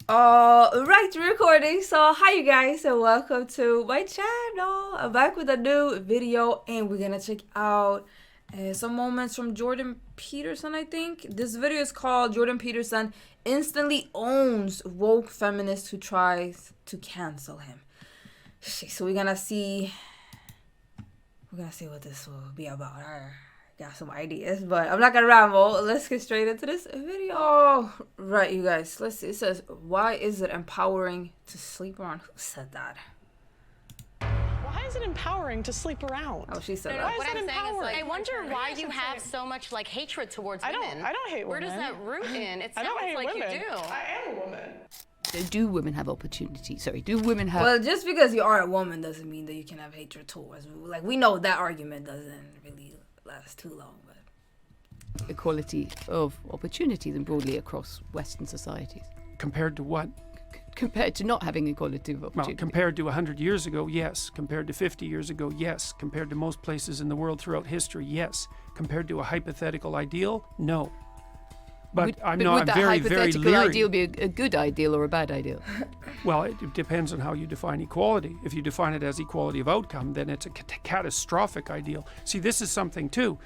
Right, recording. So, hi you guys, and welcome to my channel. I'm back with a new video, and we're gonna check out some moments from Jordan Peterson. I think this video is called "Jordan Peterson Instantly Owns Woke Feminist Who Tries to Cancel Him." So we're gonna see what this will be about. Got some ideas, but I'm not gonna ramble. Let's get straight into this video. Right, you guys, let's see. It says, why is it empowering to sleep around? Who said that? Why is it empowering to sleep around? Oh, she said that. Why is it empowering? I wonder why you have so much like hatred towards women. I don't hate women. Where does that root in? It sounds like women. you do. I am a woman. So do women have opportunity? Sorry, do women have... Well, just because you are a woman doesn't mean that you can have hatred towards. Like, we know that argument doesn't really last too long, but equality of opportunity than broadly across Western societies? Compared to what? Compared to not having equality of opportunity. Well, compared to 100 years ago, yes. Compared to 50 years ago, yes. Compared to most places in the world throughout history, yes. Compared to a hypothetical ideal, no. But I'm would that very, very hypothetical leery. ideal be a good ideal or a bad ideal? Well, it depends on how you define equality. If you define it as equality of outcome, then it's a catastrophic ideal. See, this is something too.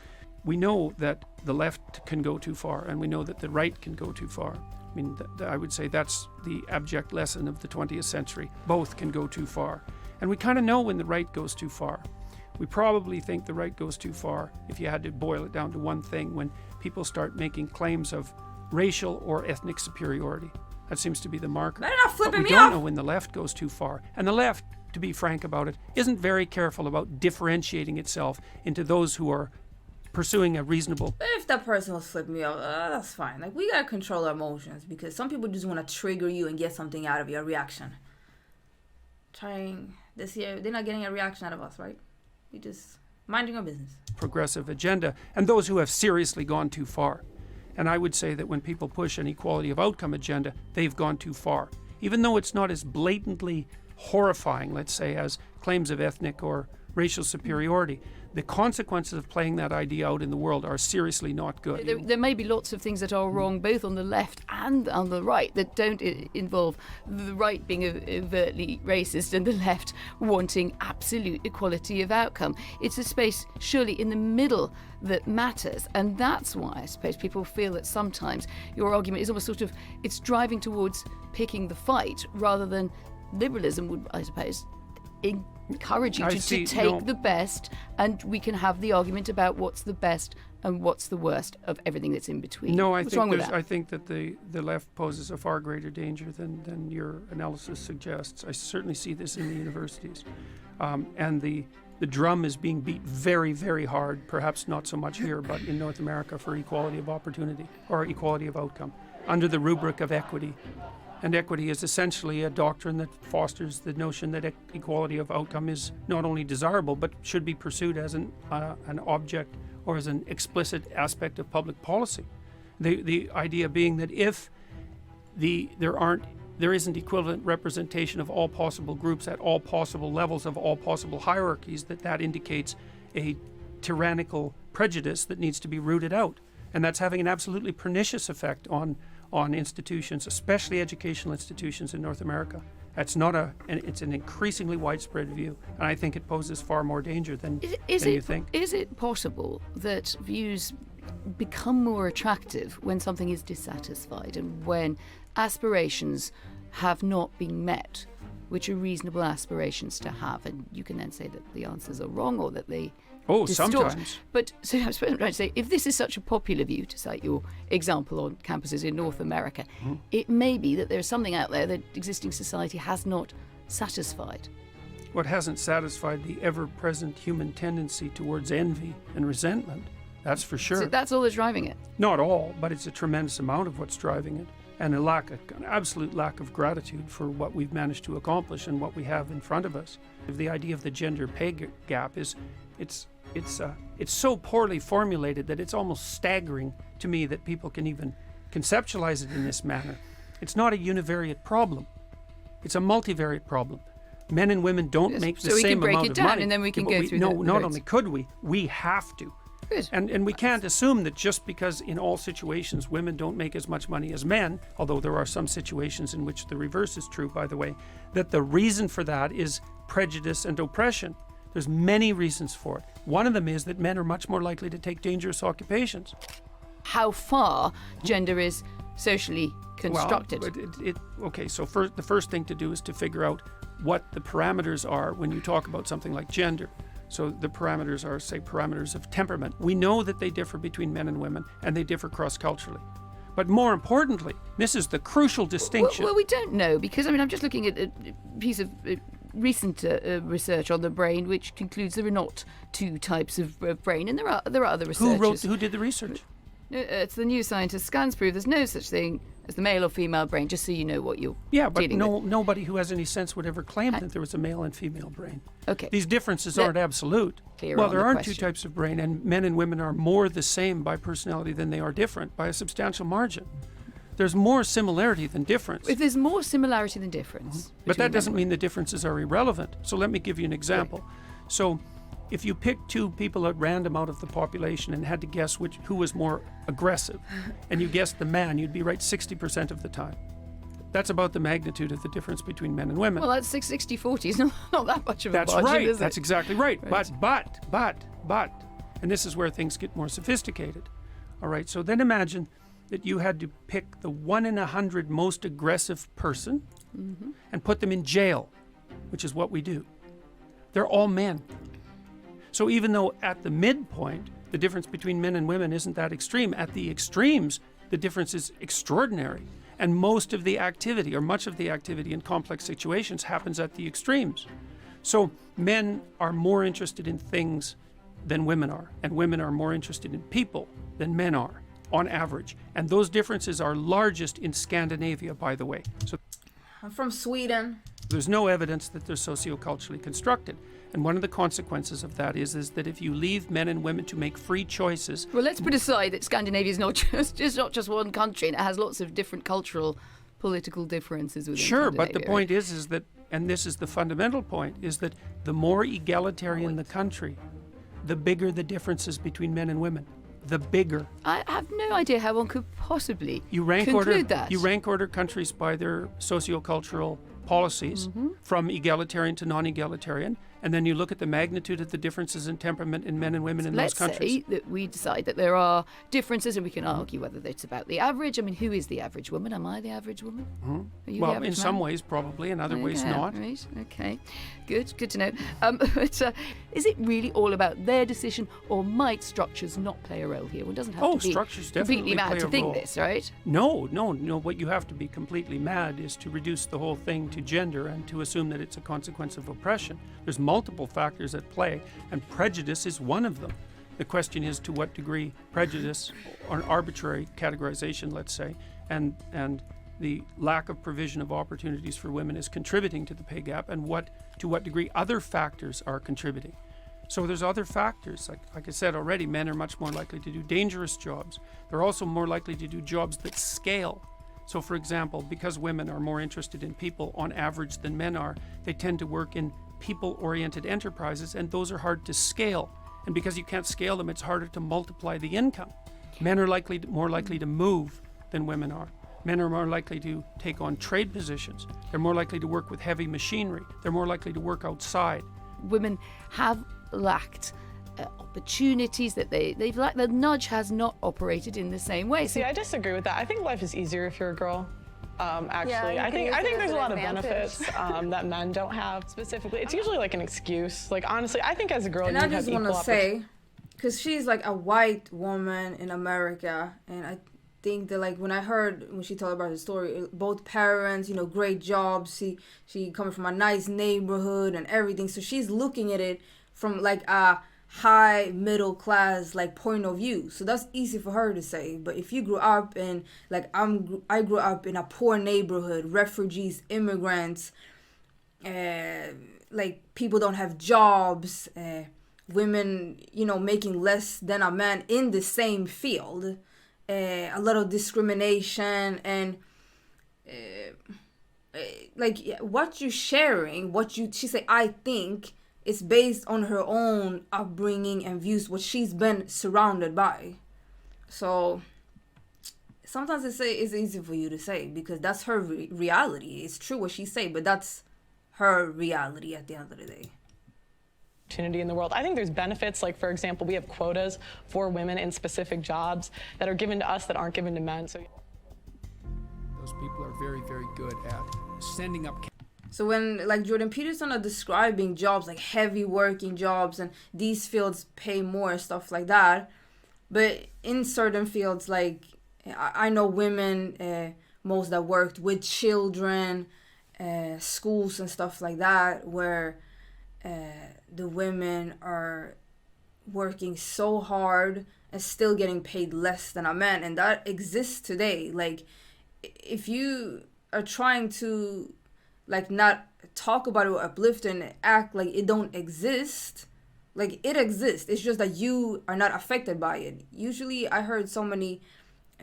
We know that the left can go too far, and we know that the right can go too far. I mean, I would say that's the abject lesson of the 20th century. Both can go too far. And we kind of know when the right goes too far. We probably think the right goes too far, if you had to boil it down to one thing, when people start making claims of racial or ethnic superiority. That seems to be the marker. Better not flipping but we me don't off. know when the left goes too far. And the left, to be frank about it, isn't very careful about differentiating itself into those who are pursuing a reasonable... if that person was flipping me off, that's fine. Like, we gotta control our emotions, because some people just want to trigger you and get something out of your reaction. Trying this year, they're not getting a reaction out of us, right? We just minding our business. Progressive agenda, and those who have seriously gone too far. And I would say that when people push an equality of outcome agenda, they've gone too far. Even though it's not as blatantly horrifying, let's say, as claims of ethnic or racial superiority, the consequences of playing that idea out in the world are seriously not good. There may be lots of things that are wrong both on the left and on the right that don't involve the right being overtly racist and the left wanting absolute equality of outcome. It's a space surely in the middle that matters, and that's why I suppose people feel that sometimes your argument is almost sort of, it's driving towards picking the fight rather than liberalism would, I suppose, encourage you to take the best, and we can have the argument about what's the best and what's the worst of everything that's in between. No, I think that the left poses a far greater danger than your analysis suggests. I certainly see this in the universities. And the drum is being beat very, very hard, perhaps not so much here, but in North America, for equality of opportunity or equality of outcome, under the rubric of equity. And equity is essentially a doctrine that fosters the notion that equality of outcome is not only desirable, but should be pursued as an object or as an explicit aspect of public policy. The idea being that if there isn't equivalent representation of all possible groups at all possible levels of all possible hierarchies, that indicates a tyrannical prejudice that needs to be rooted out. And that's having an absolutely pernicious effect on institutions, especially educational institutions in North America. It's an increasingly widespread view, and I think it poses far more danger than you think. Is it possible that views become more attractive when something is dissatisfied and when aspirations have not been met, which are reasonable aspirations to have, and you can then say that the answers are wrong or that they distort. Sometimes. But so I was trying to say, if this is such a popular view, to cite your example on campuses in North America, it may be that there's something out there that existing society has not satisfied. What hasn't satisfied the ever-present human tendency towards envy and resentment, that's for sure. So that's all that's driving it. Not all, but it's a tremendous amount of what's driving it. And an absolute lack of gratitude for what we've managed to accomplish and what we have in front of us. The idea of the gender pay gap it's so poorly formulated that it's almost staggering to me that people can even conceptualize it in this manner. It's not a univariate problem. It's a multivariate problem. Men and women don't make the same amount of money. So we can break it down and then we can go through not only could we have to. Good. And we can't assume that just because in all situations women don't make as much money as men, although there are some situations in which the reverse is true, by the way, that the reason for that is prejudice and oppression. There's many reasons for it. One of them is that men are much more likely to take dangerous occupations. How far gender is socially constructed. Well, okay, so the first thing to do is to figure out what the parameters are when you talk about something like gender. So the parameters are, say, parameters of temperament. We know that they differ between men and women, and they differ cross-culturally. But more importantly, this is the crucial distinction. Well, we don't know, because, I mean, I'm just looking at a piece of recent research on the brain, which concludes there are not two types of brain, and there are other researchers. Who did the research? It's the New Scientist. Scans prove there's no such thing as the male or female brain, just so you know what you're dealing with. Nobody who has any sense would ever claim that there was a male and female brain. Okay. These differences aren't absolute. Well, there aren't two types of brain, and men and women are more the same by personality than they are different by a substantial margin. There's more similarity than difference. If there's more similarity than difference. But that doesn't mean the differences are irrelevant. So let me give you an example. Right. So if you picked two people at random out of the population and had to guess who was more aggressive, and you guessed the man, you'd be right 60% of the time. That's about the magnitude of the difference between men and women. Well, that's 60-40. It's not that much of a margin, right. is it? That's exactly right. But, and this is where things get more sophisticated. All right, so then imagine that you had to pick the 1 in 100 most aggressive person and put them in jail, which is what we do. They're all men. So even though at the midpoint, the difference between men and women isn't that extreme, at the extremes, the difference is extraordinary. And most of the activity, or much of the activity in complex situations, happens at the extremes. So men are more interested in things than women are, and women are more interested in people than men are, on average. And those differences are largest in Scandinavia, by the way. So I'm from Sweden. There's no evidence that they're socioculturally constructed. And one of the consequences of that is that if you leave men and women to make free choices... Well, let's put aside that Scandinavia is not just one country, and it has lots of different cultural, political differences within Sure, but the Scandinavia, point is that, and this is the fundamental point, is that the more egalitarian the country, the bigger the differences between men and women. The bigger. I have no idea how one could possibly conclude that. You rank order countries by their sociocultural policies, from egalitarian to non-egalitarian, and then you look at the magnitude of the differences in temperament in men and women in those countries. Let's say that we decide that there are differences, and we can argue whether it's about the average. I mean, who is the average woman? Am I the average woman? Are you Well, the average in some man? ways probably, in other ways not. Right, okay. Good to know. But is it really all about their decision, or might structures not play a role here? One doesn't have to be structures completely definitely mad play to a think role. this, right? No. What you have to be completely mad is to reduce the whole thing to gender and to assume that it's a consequence of oppression. There's multiple factors at play, and prejudice is one of them. The question is to what degree prejudice, or an arbitrary categorization, let's say, and the lack of provision of opportunities for women is contributing to the pay gap, and to what degree other factors are contributing. So there's other factors. Like I said already, men are much more likely to do dangerous jobs. They're also more likely to do jobs that scale. So for example, because women are more interested in people on average than men are, they tend to work in people-oriented enterprises, and those are hard to scale. And because you can't scale them, it's harder to multiply the income. Men are more likely to move than women are. Men are more likely to take on trade positions. They're more likely to work with heavy machinery. They're more likely to work outside. Women have lacked opportunities that they've lacked. The nudge has not operated in the same way. See, I disagree with that. I think life is easier if you're a girl. Actually, Yeah, I think there's a lot of advantage. benefits that men don't have specifically. It's usually like an excuse. Like honestly, I think as a girl, And you I have just equal want to opportunity. say, because she's like a white woman in America, and I think that like when she told about the story, both parents, great jobs. She coming from a nice neighborhood and everything, so she's looking at it from like a high middle class like point of view. So that's easy for her to say. But if you grew up in I grew up in a poor neighborhood, refugees, immigrants, like people don't have jobs, women making less than a man in the same field, a lot of discrimination, and like what you're sharing, she say I think it's based on her own upbringing and views, what she's been surrounded by. So sometimes it's easy for you to say because that's her reality. It's true what she say, but that's her reality at the end of the day. Opportunity in the world. I think there's benefits, like for example, we have quotas for women in specific jobs that are given to us that aren't given to men. So those people are very, very good at sending up. So when like Jordan Peterson are describing jobs like heavy working jobs and these fields pay more and stuff like that, but in certain fields like I know women most that worked with children, schools and stuff like that, where the women are working so hard and still getting paid less than a man, and that exists today. Like if you are trying to like not talk about it or uplift and act like it don't exist, like it exists, it's just that you are not affected by it. Usually I heard so many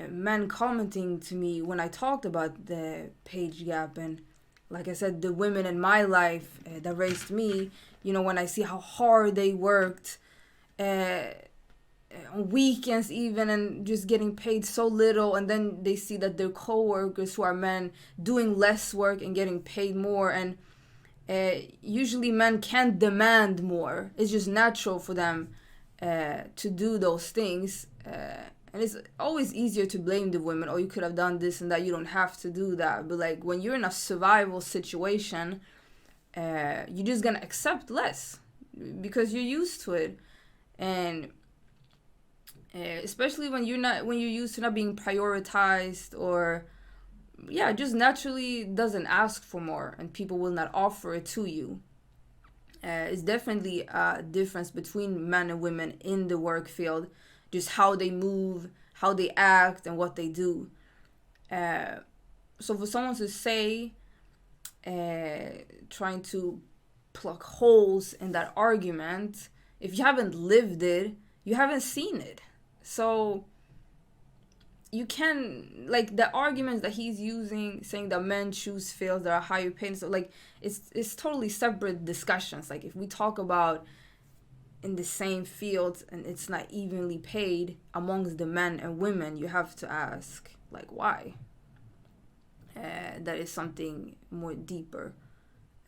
men commenting to me when I talked about the page gap, and like I said, the women in my life that raised me, you know, when I see how hard they worked on weekends even, and just getting paid so little, and then they see that their co-workers who are men doing less work and getting paid more, and usually men can't demand more. It's just natural for them to do those things, and it's always easier to blame the women. Oh, you could have done this and that, you don't have to do that. But like when you're in a survival situation, you're just gonna accept less because you're used to it. And especially when you're used to not being prioritized, or just naturally doesn't ask for more, and people will not offer it to you. It's definitely a difference between men and women in the work field, just how they move, how they act, and what they do. So for someone to say, trying to pluck holes in that argument, if you haven't lived it, you haven't seen it. So you can, like, the arguments that he's using, saying that men choose fields that are higher paid, so like it's totally separate discussions. Like if we talk about in the same field and it's not evenly paid amongst the men and women, you have to ask like why. That is something more deeper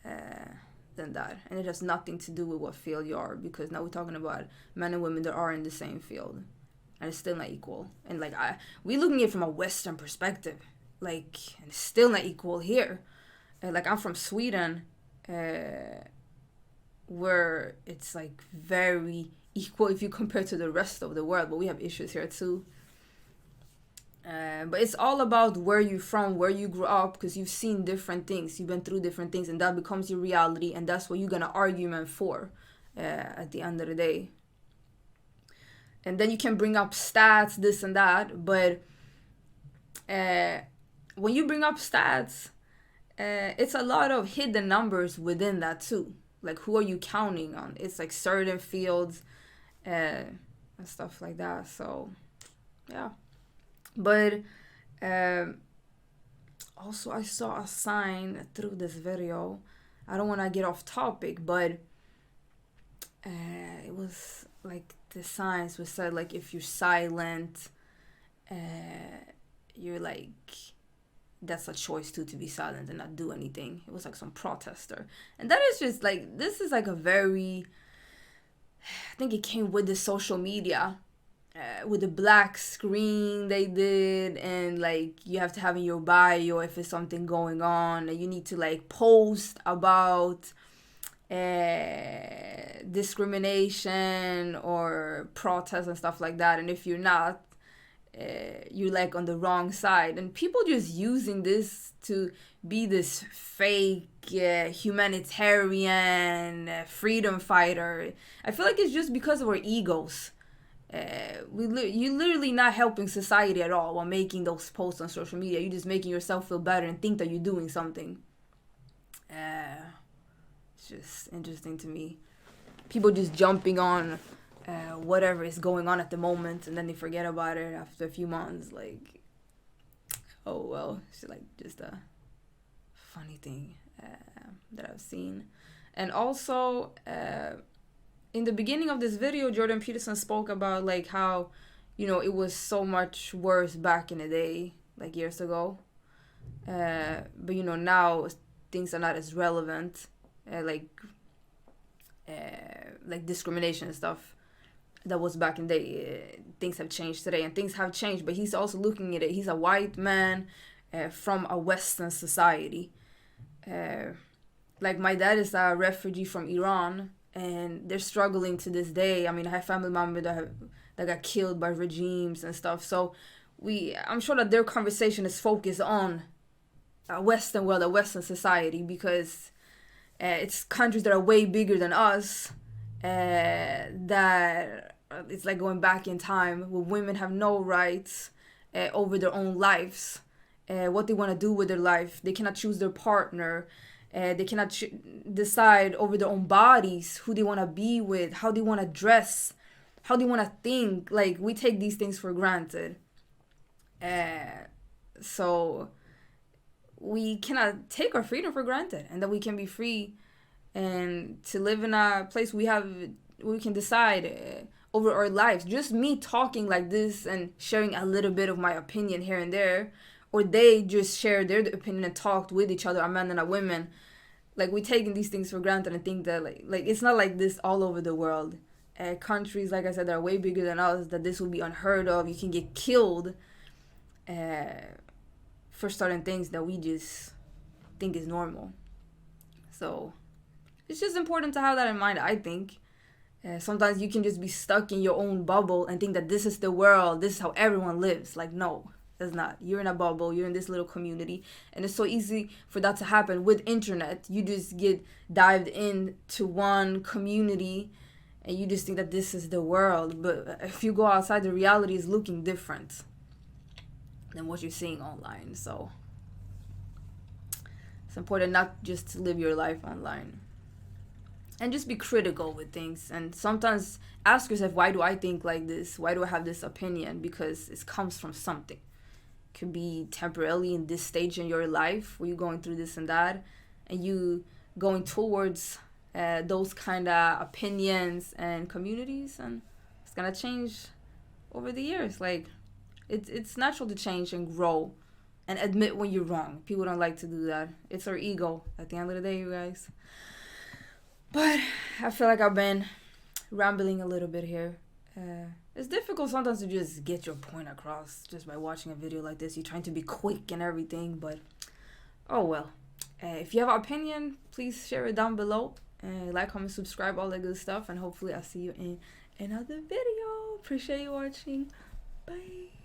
than that, and it has nothing to do with what field you are, because now we're talking about men and women that are in the same field and it's still not equal. And like we're looking at it from a Western perspective, like, and it's still not equal here. Like I'm from Sweden, where it's like very equal if you compare to the rest of the world, but we have issues here too. But it's all about where you're from, where you grew up, because you've seen different things, you've been through different things, and that becomes your reality, and that's what you're gonna argument for at the end of the day. And then you can bring up stats, this and that, but when you bring up stats, it's a lot of hidden numbers within that too. Like, who are you counting on? It's like certain fields and stuff like that. So, yeah. But also, I saw a sign through this video. I don't want to get off topic, but it was like the signs was said, like, if you're silent, you're like, that's a choice too, to be silent and not do anything. It was like some protester. And that is just like, this is like a very, I think it came with the social media, with the black screen they did, and like you have to have in your bio if it's something going on, and you need to like post about discrimination or protest and stuff like that, and if you're not, you're like on the wrong side. And people just using this to be this fake humanitarian freedom fighter. I feel like it's just because of our egos. You're literally not helping society at all while making those posts on social media. You're just making yourself feel better and think that you're doing something. It's just interesting to me. People just jumping on whatever is going on at the moment, and then they forget about it after a few months. Like, oh well, it's like just a funny thing that I've seen. And also, in the beginning of this video, Jordan Peterson spoke about like how, you know, it was so much worse back in the day, like years ago. But you know, now things are not as relevant, like discrimination and stuff that was back in the day. Things have changed today, and things have changed. But he's also looking at it. He's a white man from a Western society. Like my dad is a refugee from Iran, and they're struggling to this day. I mean, I have family members that got killed by regimes and stuff. So I'm sure that their conversation is focused on a Western world, a Western society, because it's countries that are way bigger than us. That it's like going back in time where women have no rights over their own lives, what they want to do with their life. They cannot choose their partner. They cannot decide over their own bodies, who they want to be with, how they want to dress, how they want to think. Like, we take these things for granted. So we cannot take our freedom for granted, and that we can be free and to live in a place we can decide over our lives. Just me talking like this and sharing a little bit of my opinion here and there, or they just share their opinion and talked with each other, a man and a woman. Like, we taking these things for granted and think that like it's not like this all over the world. Countries, like I said, that are way bigger than us, that this will be unheard of. You can get killed for certain things that we just think is normal. So it's just important to have that in mind, I think. Sometimes you can just be stuck in your own bubble and think that this is the world, this is how everyone lives. Like, no, it's not. You're in a bubble, you're in this little community, and it's so easy for that to happen with internet. You just get dived into one community and you just think that this is the world. But if you go outside, the reality is looking different than what you're seeing online. So it's important not just to live your life online. And just be critical with things. And sometimes ask yourself, why do I think like this? Why do I have this opinion? Because it comes from something. It could be temporarily in this stage in your life where you're going through this and that, and you going towards those kind of opinions and communities, and it's gonna change over the years. Like, it's natural to change and grow and admit when you're wrong. People don't like to do that. It's our ego at the end of the day, you guys. But I feel like I've been rambling a little bit here. It's difficult sometimes to just get your point across just by watching a video like this. You're trying to be quick and everything, but oh well. If you have an opinion, please share it down below. Like, comment, subscribe, all that good stuff. And hopefully I'll see you in another video. Appreciate you watching. Bye.